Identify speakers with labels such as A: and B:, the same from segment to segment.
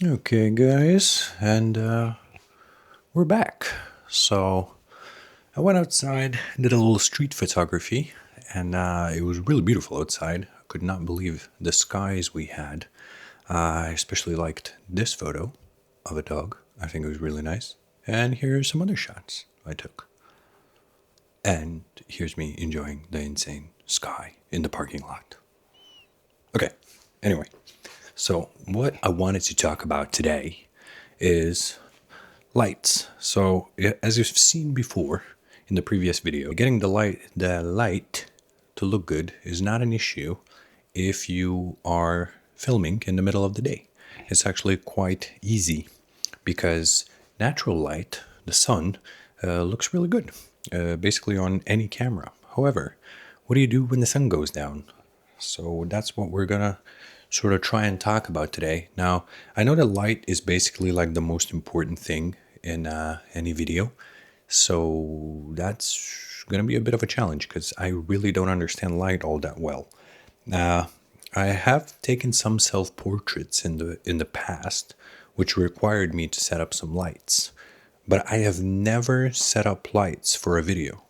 A: Okay, guys, and we're back. So I went outside, did a little street photography, and it was really beautiful outside. I could not believe the skies we had. I especially liked this photo of a dog. I think it was really nice. And here's some other shots I took. And here's me enjoying the insane sky in the parking lot. Okay, anyway, so what I wanted to talk about today is lights. So as you've seen before in the previous video, getting the light to look good is not an issue if you are filming in the middle of the day. It's actually quite easy because natural light, the sun, looks really good, basically on any camera. However, what do you do when the sun goes down? So that's what we're gonna sort of try and talk about today. Now, I know that light is basically like the most important thing in any video, so that's gonna be a bit of a challenge because I really don't understand light all that well. Uh, I have taken some self portraits in the past, which required me to set up some lights, but I have never set up lights for a video.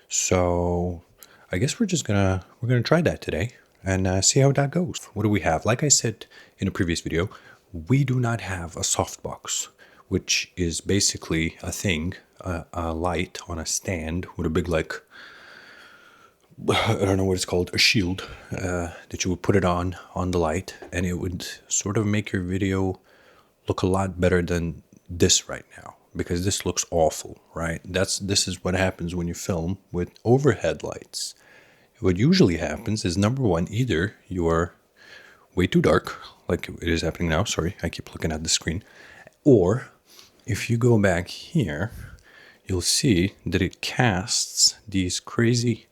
A: So I guess we're gonna try that today and see how that goes. What do we have? Like I said in a previous video, we do not have a softbox, which is basically a thing, a light on a stand with a big I don't know what it's called, a shield that you would put it on the light, and it would sort of make your video look a lot better than this right now, because this looks awful, right? This is what happens when you film with overhead lights. What usually happens is, number one, either you are way too dark, like it is happening now. Sorry, I keep looking at the screen. Or if you go back here, you'll see that it casts these crazy.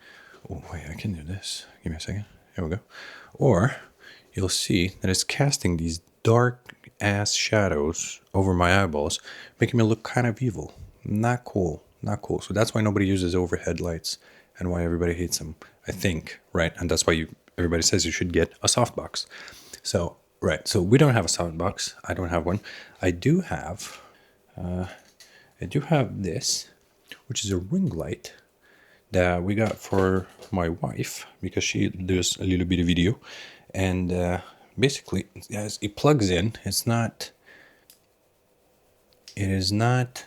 A: Oh, wait, I can do this. Give me a second. Here we go. Or you'll see that it's casting these dark ass shadows over my eyeballs, making me look kind of evil. Not cool. Not cool. So that's why nobody uses overhead lights and why everybody hates them, I think, right? And that's why everybody says you should get a softbox. So, right. So we don't have a softbox. I don't have one. I do have this, which is a ring light that we got for my wife because she does a little bit of video, and basically, as it plugs in, it is not.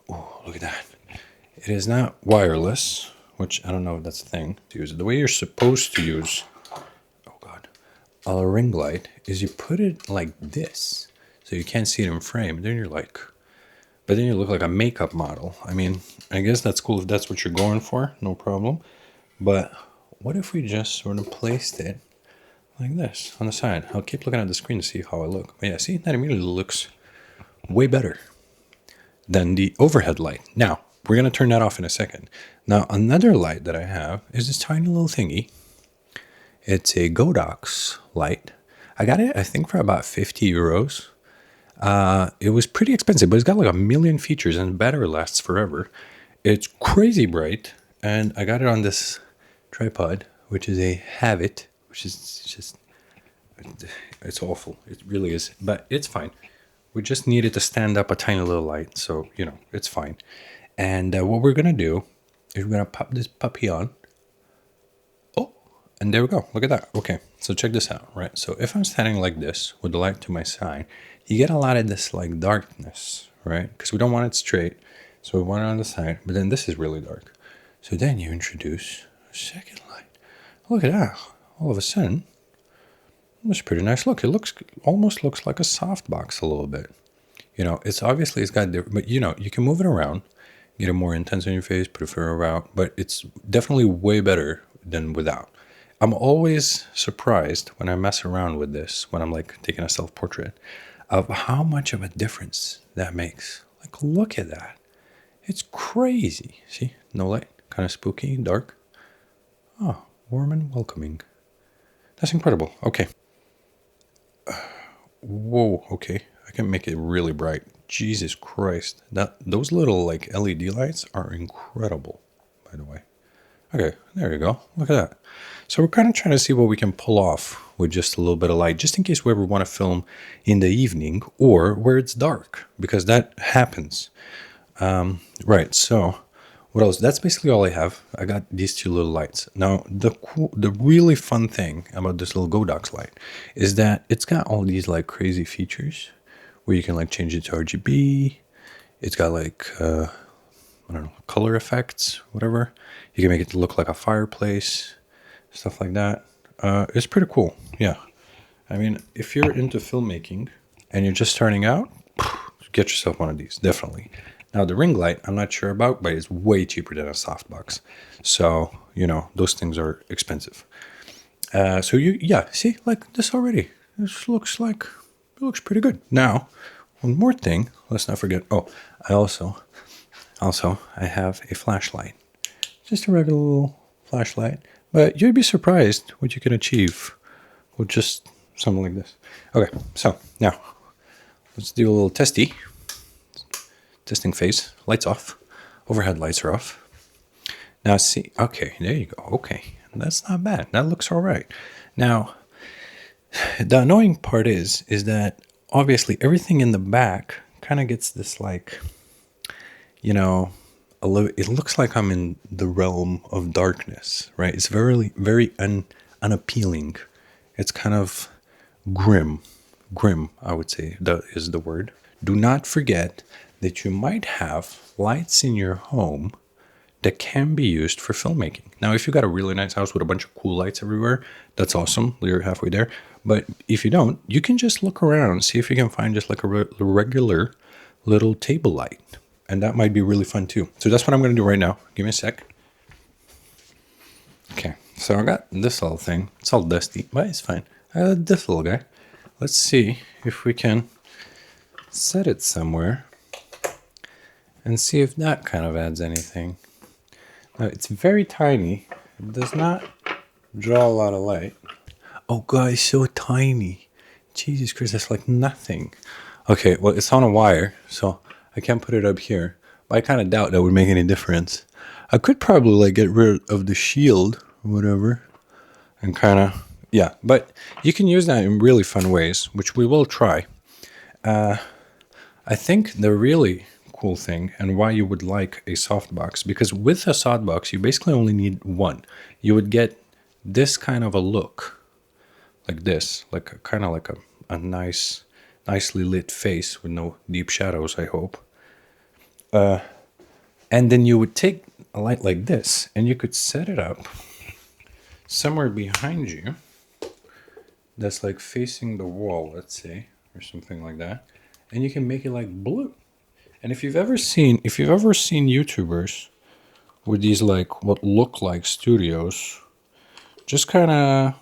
A: Oh, look at that! It is not wireless, which I don't know if that's a thing to use. The way you're supposed to use, oh god, a ring light is you put it like this, so you can't see it in frame. Then you're like, but then you look like a makeup model. I mean, I guess that's cool if that's what you're going for, no problem. But what if we just sort of placed it like this on the side? I'll keep looking at the screen to see how I look. But yeah, see, that immediately looks way better than the overhead light. Now, we're going to turn that off in a second. Now, another light that I have is this tiny little thingy. It's a Godox light. I got it, I think, for about 50 euros. It was pretty expensive, but it's got like a million features and the battery lasts forever. It's crazy bright, and I got it on this tripod, which is a Havit, which is just, it's awful. It really is, but it's fine. We just needed to stand up a tiny little light, so, it's fine. And what we're going to do is we're going to pop this puppy on. Oh, and there we go. Look at that. Okay, so check this out, right? So if I'm standing like this with the light to my side, you get a lot of this like darkness, right? Because we don't want it straight, so we want it on the side, but then this is really dark. So then you introduce a second light. Look at that. All of a sudden, it's a pretty nice look. It almost looks like a softbox a little bit. It's got different, but you can move it around, get it more intense on your face, put it further out, but it's definitely way better than without. I'm always surprised when I mess around with this, when I'm like taking a self-portrait, of how much of a difference that makes. Like, look at that. It's crazy. See, no light, kind of spooky, dark. Oh, warm and welcoming. That's incredible. Okay. Whoa, okay. I can make it really bright. Jesus Christ. Those little like LED lights are incredible, by the way. Okay, there you go. Look at that. So we're kind of trying to see what we can pull off with just a little bit of light, just in case we ever want to film in the evening or where it's dark, because that happens. Right, so what else? That's basically all I have. I got these two little lights. Now, the really fun thing about this little Godox light is that it's got all these like crazy features where you can like change it to RGB. It's got like I don't know, color effects, whatever. You can make it look like a fireplace, stuff like that. It's pretty cool. Yeah. I mean, if you're into filmmaking and you're just starting out, get yourself one of these, definitely. Now, the ring light, I'm not sure about, but it's way cheaper than a softbox. So, those things are expensive. See, like this already. This looks pretty good. Now, one more thing, let's not forget. Oh, I have a flashlight. Just a regular little flashlight. But you'd be surprised what you can achieve with just something like this. Okay, so now let's do a little testing phase. Lights off. Overhead lights are off. Now see, okay, there you go. Okay, that's not bad. That looks all right. Now, the annoying part is that obviously everything in the back kind of gets this like, it looks like I'm in the realm of darkness, right? It's very, very unappealing. It's kind of grim, I would say, that is the word. Do not forget that you might have lights in your home that can be used for filmmaking. Now, if you got a really nice house with a bunch of cool lights everywhere, that's awesome. You're halfway there. But if you don't, you can just look around, see if you can find just like a regular little table light. And that might be really fun too. So that's what I'm going to do right now. Give me a sec. Okay, so I got this little thing. It's all dusty, but it's fine. I got this little guy. Let's see if we can set it somewhere and see if that kind of adds anything. Now, it's very tiny. It does not draw a lot of light. Oh, God, it's so tiny. Jesus Christ, that's like nothing. Okay, well, it's on a wire, so I can't put it up here. But I kind of doubt that would make any difference. I could probably like get rid of the shield or whatever and kind of, yeah. But you can use that in really fun ways, which we will try. I think the really cool thing and why you would like a softbox, because with a softbox, you basically only need one. You would get this kind of a look like this, like a, kind of like a nicely lit face with no deep shadows, I hope. And then you would take a light like this and you could set it up somewhere behind you that's like facing the wall, let's say, or something like that. And you can make it like blue. And if you've ever seen YouTubers with these like what look like studios, just kind of,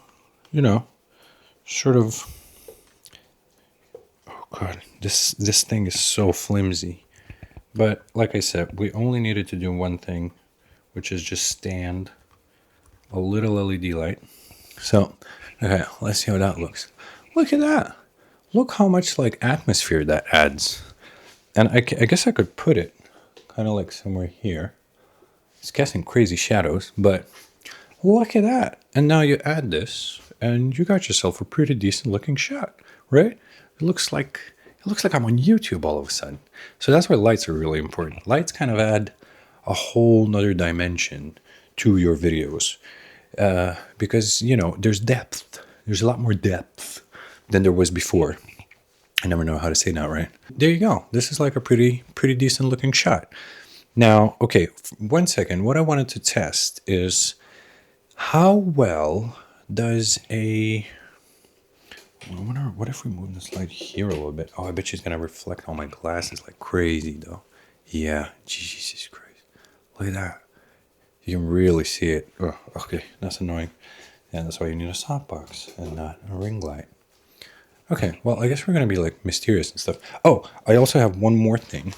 A: sort of, oh God, this thing is so flimsy. But like I said, we only needed to do one thing, which is just stand a little LED light. So, okay, let's see how that looks. Look at that. Look how much like atmosphere that adds. And I guess I could put it kind of like somewhere here. It's casting crazy shadows, but look at that. And now you add this and you got yourself a pretty decent looking shot, right? It looks like I'm on YouTube all of a sudden. So that's why lights are really important. Lights kind of add a whole nother dimension to your videos. Because, there's depth. There's a lot more depth than there was before. I never know how to say that, right? There you go. This is like a pretty decent looking shot. Now, okay, 1 second. What I wanted to test is how well does I wonder, what if we move this light here a little bit? Oh, I bet she's going to reflect on my glasses like crazy, though. Yeah, Jesus Christ. Look at that. You can really see it. Oh, okay, that's annoying. And that's why you need a softbox and not a ring light. Okay, well, I guess we're going to be like mysterious and stuff. Oh, I also have one more thing,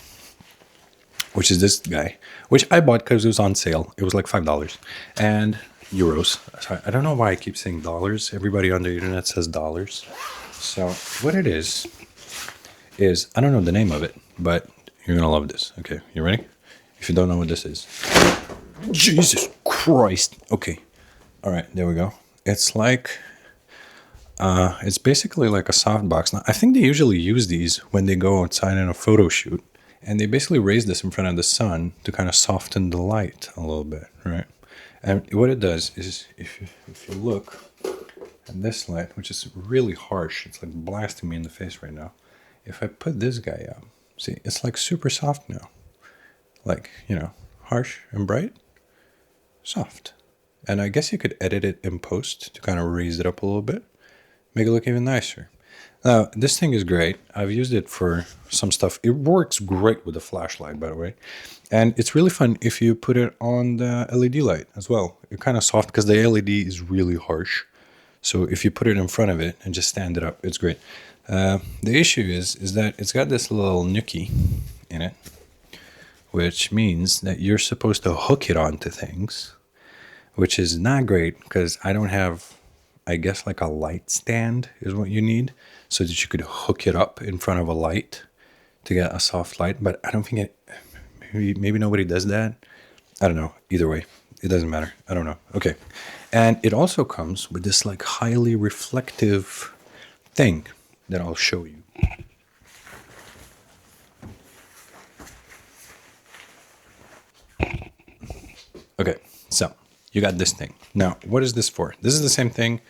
A: which is this guy, which I bought because it was on sale. It was like $5 and euros. Sorry, I don't know why I keep saying dollars. Everybody on the internet says dollars. So what it is I don't know the name of it, but you're going to love this. Okay, you ready? If you don't know what this is. Jesus Christ. Okay. All right, there we go. It's like it's basically like a softbox. Now, I think they usually use these when they go outside in a photo shoot, and they basically raise this in front of the sun to kind of soften the light a little bit, right? And what it does is, if you look at this light, which is really harsh, it's like blasting me in the face right now. If I put this guy up, see, it's like super soft now, like harsh and bright, soft. And I guess you could edit it in post to kind of raise it up a little bit, make it look even nicer. Now, this thing is great. I've used it for some stuff. It works great with a flashlight, by the way. And it's really fun if you put it on the LED light as well. It's kind of soft because the LED is really harsh. So if you put it in front of it and just stand it up, it's great. The issue is that it's got this little nookie in it, which means that you're supposed to hook it onto things, which is not great because I don't have, I guess, like a light stand is what you need so that you could hook it up in front of a light to get a soft light. But I don't think it, maybe nobody does that. I don't know. Either way, it doesn't matter. I don't know. Okay. And it also comes with this like highly reflective thing that I'll show you. Okay. So you got this thing. Now, what is this for? This is the same thing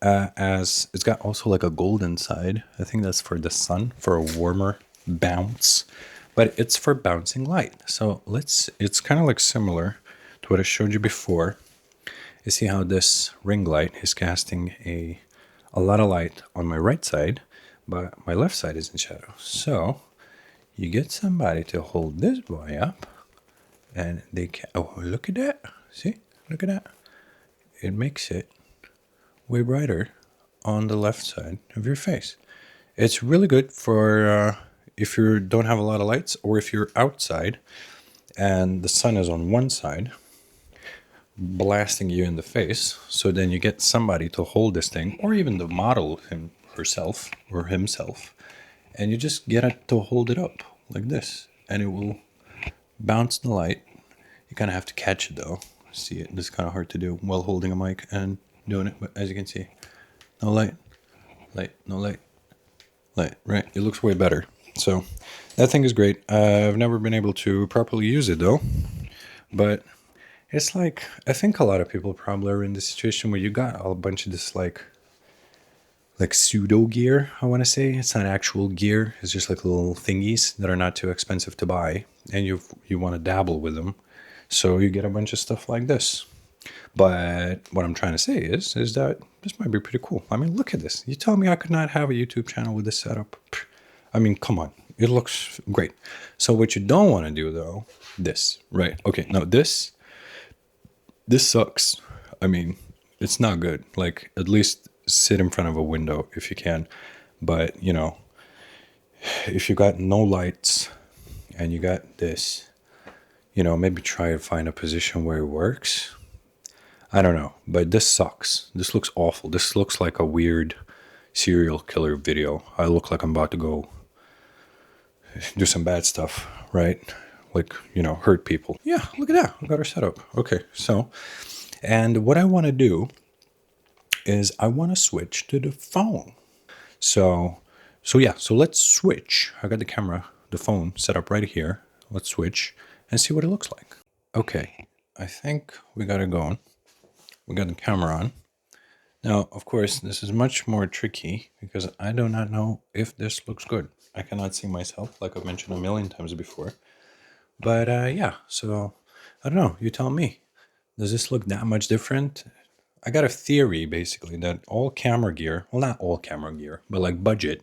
A: as it's got also like a golden side. I think that's for the sun, for a warmer bounce, but it's for bouncing light. So it's kind of like similar to what I showed you before. You see how this ring light is casting a lot of light on my right side, but my left side is in shadow. So you get somebody to hold this boy up and they can, oh, look at that. See, look at that. It makes it way brighter on the left side of your face. It's really good for if you don't have a lot of lights or if you're outside and the sun is on one side blasting you in the face. So then you get somebody to hold this thing, or even the model herself or himself, and you just get it to hold it up like this and it will bounce the light. You kind of have to catch it though. See it, this is kind of hard to do while holding a mic and doing it, but as you can see, no light, no light, right? It looks way better. So that thing is great. I've never been able to properly use it though, but it's like, I think a lot of people probably are in this situation where you got a bunch of this like pseudo gear, I want to say. It's not actual gear. It's just like little thingies that are not too expensive to buy, and you want to dabble with them. So you get a bunch of stuff like this. But what I'm trying to say is that this might be pretty cool. I mean, look at this. You tell me I could not have a YouTube channel with this setup. I mean, come on. It looks great. So what you don't want to do though, this, right? Okay, now this sucks. I mean, it's not good. Like, at least sit in front of a window if you can. But, if you got no lights and you got this, maybe try to find a position where it works. I don't know, but this sucks. This looks awful. This looks like a weird serial killer video. I look like I'm about to go do some bad stuff, right? Like, hurt people. Yeah, look at that. I got our setup. Okay, so, and what I want to do is I want to switch to the phone. So let's switch. I got the phone set up right here. Let's switch and see what it looks like. Okay, I think we got it going. We got the camera on. Now, of course, this is much more tricky because I do not know if this looks good. I cannot see myself, like I've mentioned a million times before. But yeah, so I don't know. You tell me. Does this look that much different? I got a theory, basically, that all camera gear, well, not all camera gear, but like budget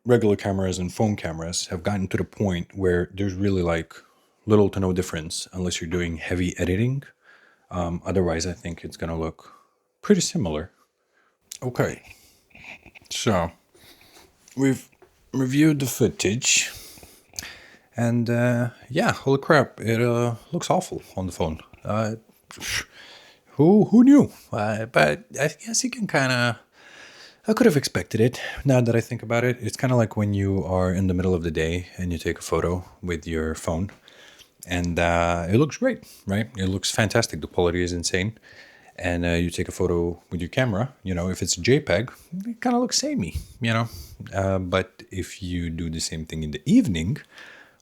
A: regular cameras and phone cameras have gotten to the point where there's really like little to no difference unless you're doing heavy editing. Otherwise, I think it's going to look pretty similar. Okay, so we've reviewed the footage. And yeah, holy crap, it looks awful on the phone. Who knew? But I guess you can kind of, I could have expected it. Now that I think about it, it's kind of like when you are in the middle of the day and you take a photo with your phone And it looks great, right? It looks fantastic. The quality is insane. And you take a photo with your camera, if it's a JPEG, it kind of looks samey. But if you do the same thing in the evening,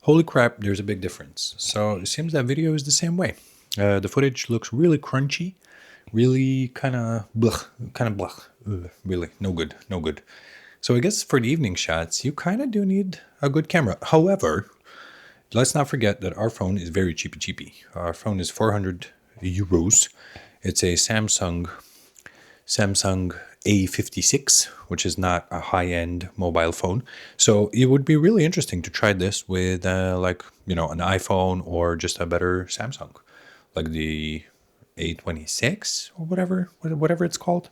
A: holy crap, there's a big difference. So it seems that video is the same way. The footage looks really crunchy, really kind of blah, really no good, no good. So I guess for the evening shots, you kind of do need a good camera. However, let's not forget that our phone is very cheapy. Our phone is 400 euros. It's a Samsung A56, which is not a high-end mobile phone. So it would be really interesting to try this with an iPhone or just a better Samsung, like the A26 or whatever it's called.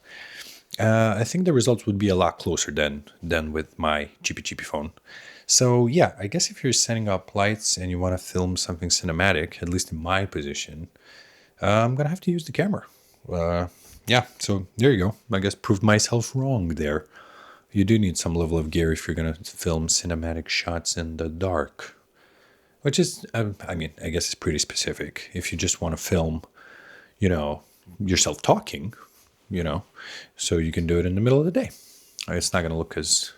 A: I think the results would be a lot closer than with my cheapy phone. So yeah, I guess if you're setting up lights and you want to film something cinematic, at least in my position, I'm gonna have to use the camera. Yeah, so there you go. I guess proved myself wrong there. You do need some level of gear if you're gonna film cinematic shots in the dark, which is, I guess it's pretty specific. If you just want to film, yourself talking, so you can do it in the middle of the day. It's not gonna look as,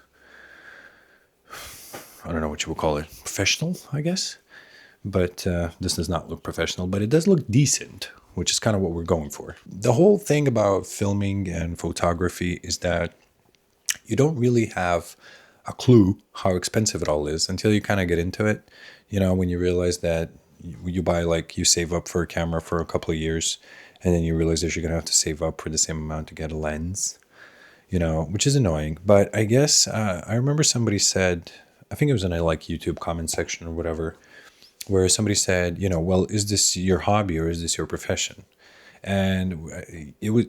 A: I don't know what you would call it, professional, I guess. But this does not look professional, but it does look decent, which is kind of what we're going for. The whole thing about filming and photography is that you don't really have a clue how expensive it all is until you kind of get into it. When you realize that you buy, you save up for a camera for a couple of years, and then you realize that you're going to have to save up for the same amount to get a lens, which is annoying. But I guess I remember somebody said, I think it was in a YouTube comment section or whatever, where somebody said, well, is this your hobby or is this your profession? And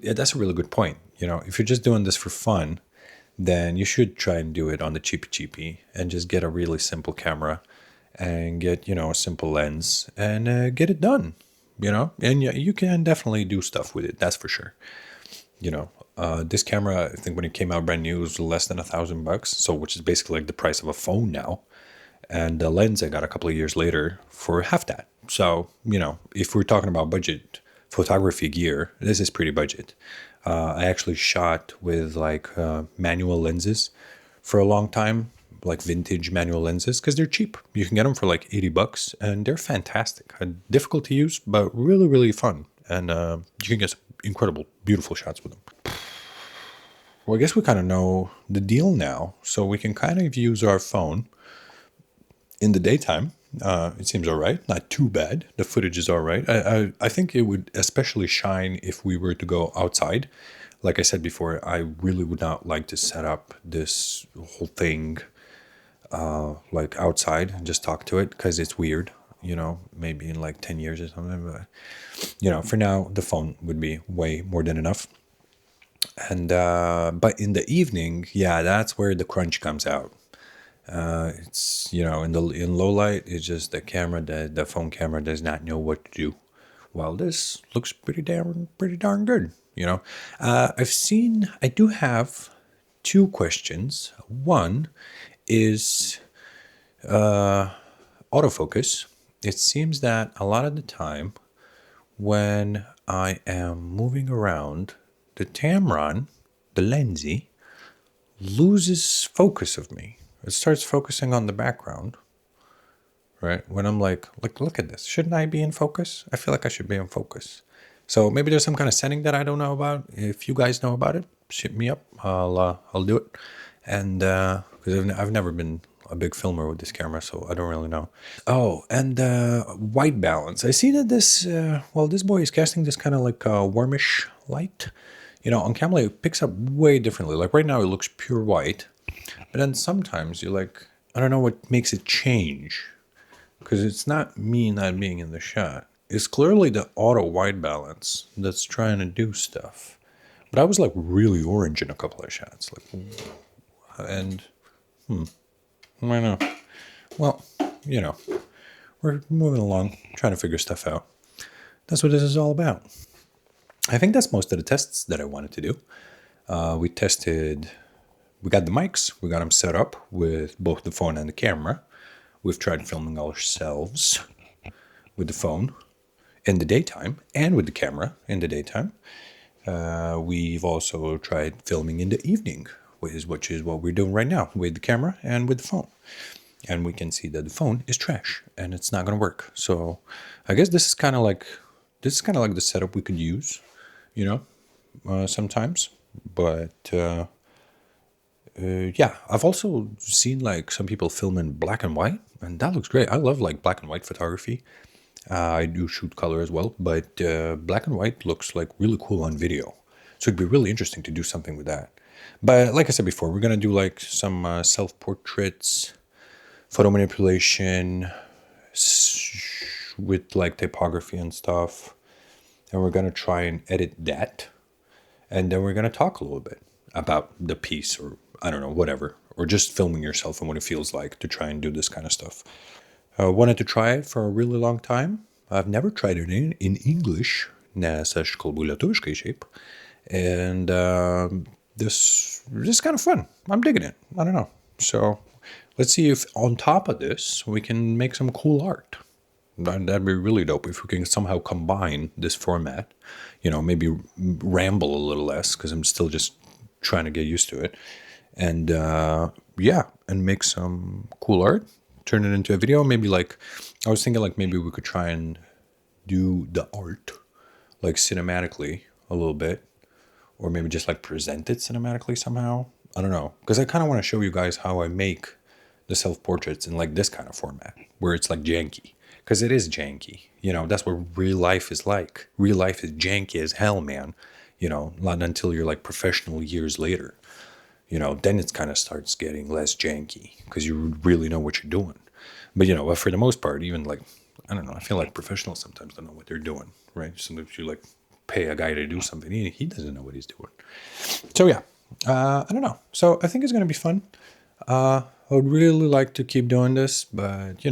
A: that's a really good point. If you're just doing this for fun, then you should try and do it on the cheapy and just get a really simple camera and get, a simple lens and get it done, and you can definitely do stuff with it. That's for sure. This camera, I think when it came out brand new, was less than $1,000. So, which is basically like the price of a phone now. And the lens I got a couple of years later for half that. So, if we're talking about budget photography gear, this is pretty budget. I actually shot with manual lenses for a long time, like vintage manual lenses, because they're cheap. You can get them for like $80 and they're fantastic. Difficult to use, but really, really fun. And you can get some incredible, beautiful shots with them. Well, I guess we kind of know the deal now. So we can kind of use our phone in the daytime. It seems all right, not too bad. The footage is all right. I think it would especially shine if we were to go outside. Like I said before, I really would not like to set up this whole thing outside and just talk to it, because it's weird. Maybe in 10 years or something. But for now, the phone would be way more than enough. And but in the evening, yeah, that's where the crunch comes out. It's in low light, it's just the phone camera does not know what to do. Well, this looks pretty darn good. I do have two questions. One is autofocus. It seems that a lot of the time when I am moving around, the Tamron, the Lensy, loses focus of me. It starts focusing on the background, right? When I'm like, look at this. Shouldn't I be in focus? I feel like I should be in focus. So maybe there's some kind of setting that I don't know about. If you guys know about it, ship me up. I'll do it. And because I've never been a big filmer with this camera, so I don't really know. Oh, and white balance. I see that this boy is casting this kind of warmish light. On camera it picks up way differently. Like right now it looks pure white. But then sometimes you're like, I don't know what makes it change. Because it's not me not being in the shot. It's clearly the auto white balance that's trying to do stuff. But I was really orange in a couple of shots. I know. Well, we're moving along, trying to figure stuff out. That's what this is all about. I think that's most of the tests that I wanted to do. We got the mics, we got them set up with both the phone and the camera. We've tried filming ourselves. with the phone in the daytime and with the camera in the daytime. We've also tried filming in the evening, which is what we're doing right now with the camera and with the phone. And we can see that the phone is trash and it's not going to work. So I guess this is kind of like the setup we could use, sometimes. But yeah, I've also seen like some people film in black and white, and that looks great. I love like black and white photography. I do shoot color as well, but black and white looks like really cool on video. So it'd be really interesting to do something with that. But like I said before, we're gonna do like some self portraits, photo manipulation with like typography and stuff, and we're gonna try and edit that, and then we're gonna talk a little bit about the piece, or I don't know, whatever, or just filming yourself and what it feels like to try and do this kind of stuff. Wanted to try it for a really long time. I've never tried it in English, nes aš kalbu lietuviškai šiaip. And this is kind of fun. I'm digging it. I don't know. So let's see if on top of this we can make some cool art. That'd be really dope if we can somehow combine this format. Maybe ramble a little less because I'm still just trying to get used to it. And yeah, and make some cool art. Turn it into a video. Maybe like, I was thinking like maybe we could try and do the art like cinematically a little bit, or maybe just like present it cinematically somehow. I don't know, because I kind of want to show you guys how I make the self-portraits in like this kind of format where it's like janky, because it is janky. That's what real life is like. Real life is janky as hell, man. Not until you're like professional years later. Then it kind of starts getting less janky because you really know what you're doing. But for the most part, even like, I don't know, I feel like professionals sometimes don't know what they're doing, right? Sometimes you like pay a guy to do something, he doesn't know what he's doing. So yeah, I don't know. So I think it's going to be fun. I would really like to keep doing this, but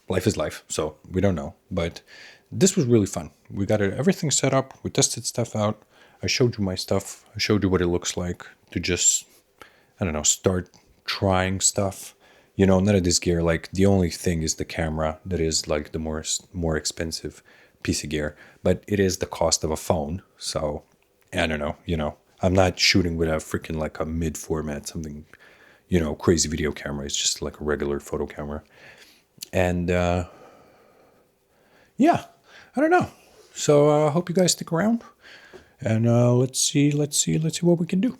A: life is life, so we don't know. But this was really fun. We got everything set up. We tested stuff out. I showed you my stuff. I showed you what it looks like to just, I don't know, start trying stuff. None of this gear, like the only thing is the camera that is like the more expensive piece of gear, but it is the cost of a phone. So I don't know, I'm not shooting with a freaking like a mid format, something, crazy video camera. It's just like a regular photo camera. And yeah, I don't know. So I hope you guys stick around, and let's see what we can do.